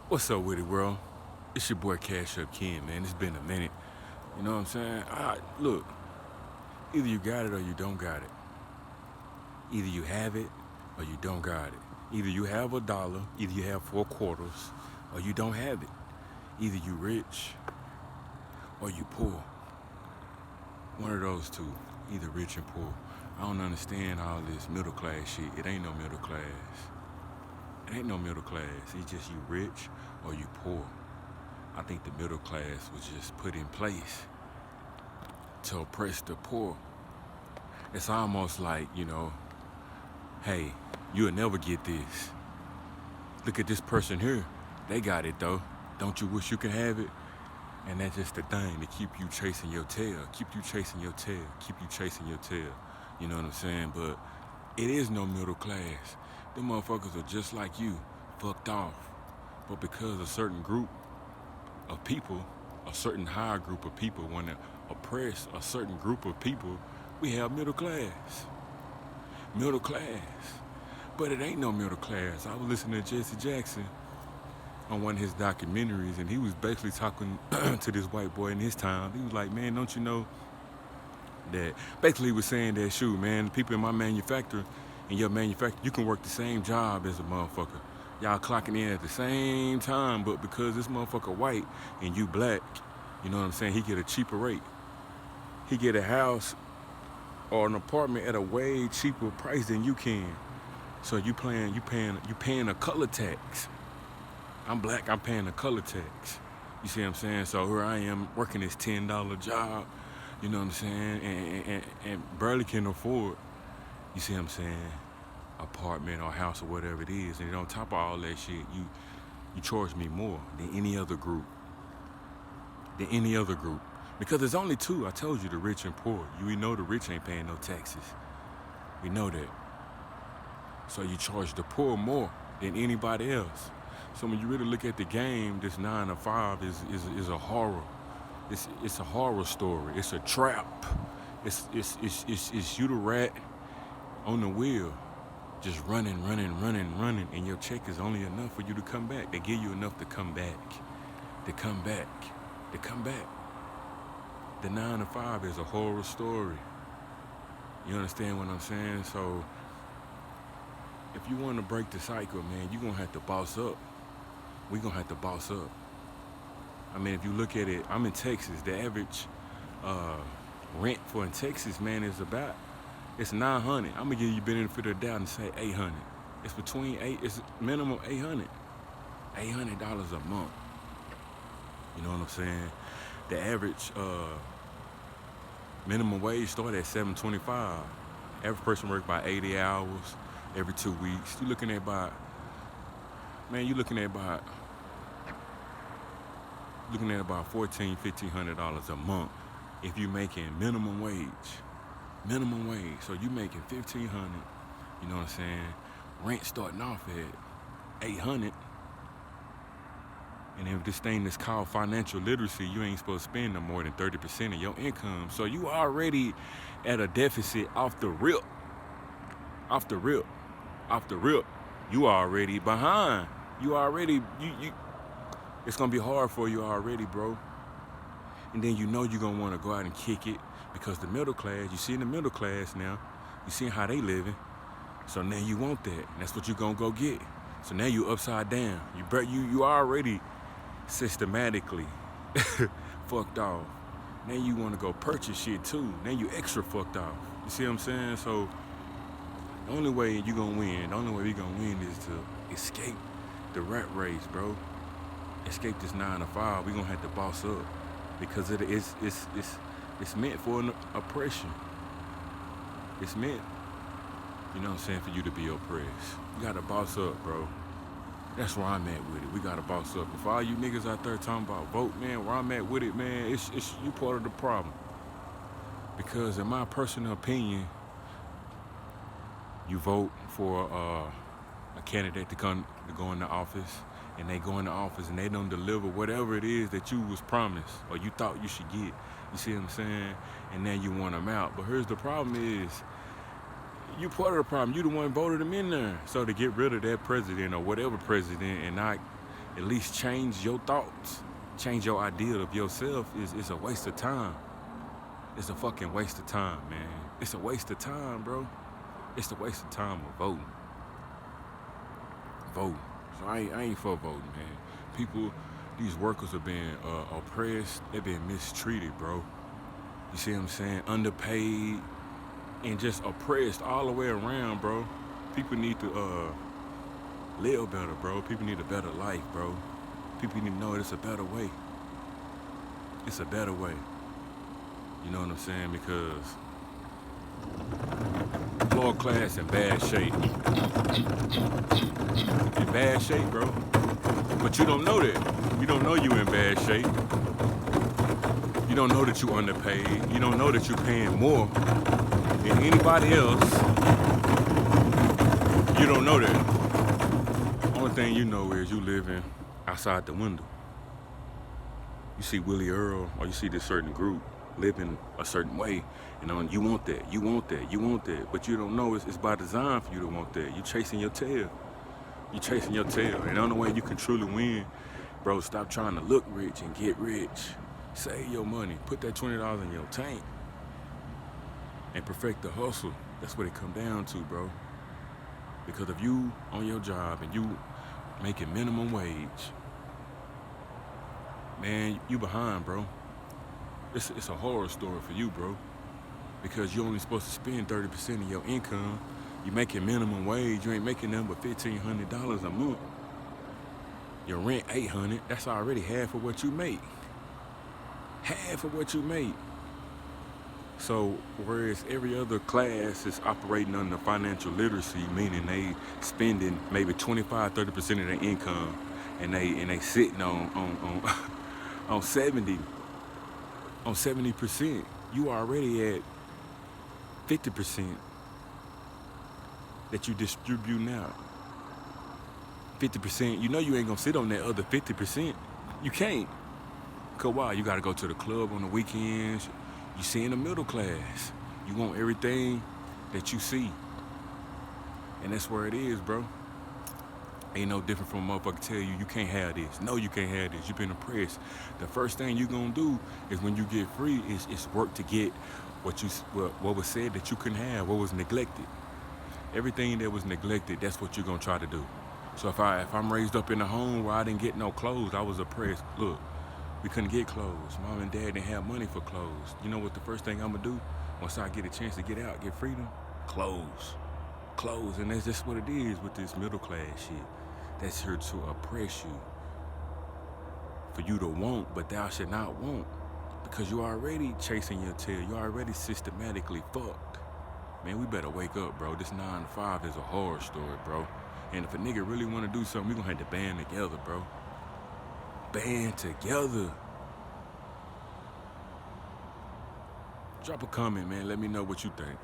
What's up with it, world? It's your boy Cashup Kenn, man. It's been a minute. You know what I'm saying? Look, either you got it or you don't got it. Either you have it or you don't got it. Either you have $1, either you have 4 quarters, or you don't have it. Either you rich or you poor. One of those two, either rich and poor. I don't understand all this middle class shit. It ain't no middle class. It ain't no middle class. It's just you rich or you poor. I think the middle class was just put in place to oppress the poor. It's almost like, hey, you'll never get this. Look at this person here. They got it though. Don't you wish you could have it? And that's just the thing to keep you chasing your tail. Keep you chasing your tail. Keep you chasing your tail. You know what I'm saying? But it is no middle class. Them motherfuckers are just like you, fucked off. But because a certain group of people, a certain higher group of people want to oppress a certain group of people, we have middle class. Middle class. But it ain't no middle class. I was listening to Jesse Jackson on one of his documentaries, and he was basically talking to this white boy in his town. He was like, man, don't you know that, basically he was saying that, shoot, man, the people in my manufacturer and your manufacturer, you can work the same job as a motherfucker. Y'all clocking in at the same time, but because this motherfucker white and you black, you know what I'm saying, he get a cheaper rate. He get a house or an apartment at a way cheaper price than you can. So you paying a color tax. I'm black, I'm paying a color tax. You see what I'm saying? So here I am working this $10 job, you know what I'm saying, and barely can afford, you see what I'm saying, apartment or house or whatever it is. And on top of all that shit, you charge me more than any other group. Because there's only two. I told you, the rich and poor. We know the rich ain't paying no taxes. We know that. So you charge the poor more than anybody else. So when you really look at the game, this 9 to 5 is a horror. It's a horror story. It's a trap. It's you the rat on the wheel, just running, and your check is only enough for you to come back. They give you enough to come back. The 9 to 5 is a horror story. You understand what I'm saying? So if you want to break the cycle, man, you're going to have to boss up. We're going to have to boss up. I mean, if you look at it, I'm in Texas. The average rent for in Texas, man, it's $900. I'm going to give you benefit of the doubt and say $800. It's minimum $800. $800 a month. You know what I'm saying? The average minimum wage start at $7.25. Average person work by 80 hours every 2 weeks. You're looking at about $1,400, $1,500 a month if you're making minimum wage. So you making $1,500. You know what I'm saying? Rent starting off at $800. And if this thing is called financial literacy, you ain't supposed to spend no more than 30% of your income. So you already at a deficit off the rip. You already behind. It's gonna be hard for you already, bro. And then you're gonna wanna go out and kick it, because the middle class, you see in the middle class now, you see how they living. So now you want that. And that's what you're gonna go get. So now you upside down. You already systematically fucked off. Now you wanna go purchase shit too. Now you extra fucked off. You see what I'm saying? So the only way we gonna win is to escape the rat race, bro. Escape this 9 to 5. We gonna have to boss up, because it's meant for an oppression. It's meant, you know what I'm saying, for you to be oppressed. You gotta boss up, bro. That's where I'm at with it. We gotta boss up. If all you niggas out there talking about vote, man, where I'm at with it, man, it's you part of the problem. Because in my personal opinion, you vote for a candidate to go into office, and they go into office and they don't deliver whatever it is that you was promised or you thought you should get. You see what I'm saying? And then you want them out. But here's the problem is, you part of the problem. You the one voted them in there. So to get rid of that president or whatever president and not at least change your thoughts, change your idea of yourself, is a waste of time. It's a fucking waste of time, man. It's a waste of time, bro. It's a waste of time of voting. Voting. So I ain't for voting, man. People, these workers are being oppressed. They're being mistreated, bro. You see what I'm saying? Underpaid and just oppressed all the way around, bro. People need to live better, bro. People need a better life, bro. People need to know it's a better way. It's a better way. You know what I'm saying? Because lower class in bad shape. In bad shape, bro. But you don't know that. You don't know you in bad shape. You don't know that you underpaid. You don't know that you're paying more than anybody else. You don't know that. Only thing you know is you living outside the window. You see Willie Earl, or you see this certain group living a certain way, and you want that, you want that, you want that, but you don't know it's by design for you to want that. You chasing your tail. You chasing your tail, and the only way you can truly win, bro, stop trying to look rich and get rich. Save your money. Put that $20 in your tank and perfect the hustle. That's what it come down to, bro. Because if you on your job and you making minimum wage, man, you behind, bro. It's a horror story for you, bro. Because you're only supposed to spend 30% of your income. You making minimum wage. You ain't making nothing but $1,500 a month. Your rent $800. That's already half of what you make. Half of what you make. So whereas every other class is operating under financial literacy, meaning they spending maybe 25-30% of their income, and they sitting on on 70%. You already at 50% that you distributing out. 50%. You know you ain't gonna sit on that other 50%. You can't. Cause why? You gotta go to the club on the weekends. You see in the middle class. You want everything that you see. And that's where it is, bro. Ain't no different from a motherfucker tell you can't have this. No, you can't have this. You've been oppressed. The first thing you gonna do is when you get free is work to get what was said that you couldn't have, what was neglected. Everything that was neglected, that's what you're gonna try to do. So if I'm raised up in a home where I didn't get no clothes, I was oppressed. Look, we couldn't get clothes. Mom and dad didn't have money for clothes. You know what the first thing I'm gonna do once I get a chance to get out, get freedom? Clothes. And that's just what it is with this middle class shit. That's here to oppress you. For you to want, but thou should not want. Because you already chasing your tail. You already systematically fucked. Man, we better wake up, bro. This 9 to 5 is a horror story, bro. And if a nigga really want to do something, we gonna have to band together, bro. Band together. Drop a comment, man. Let me know what you think.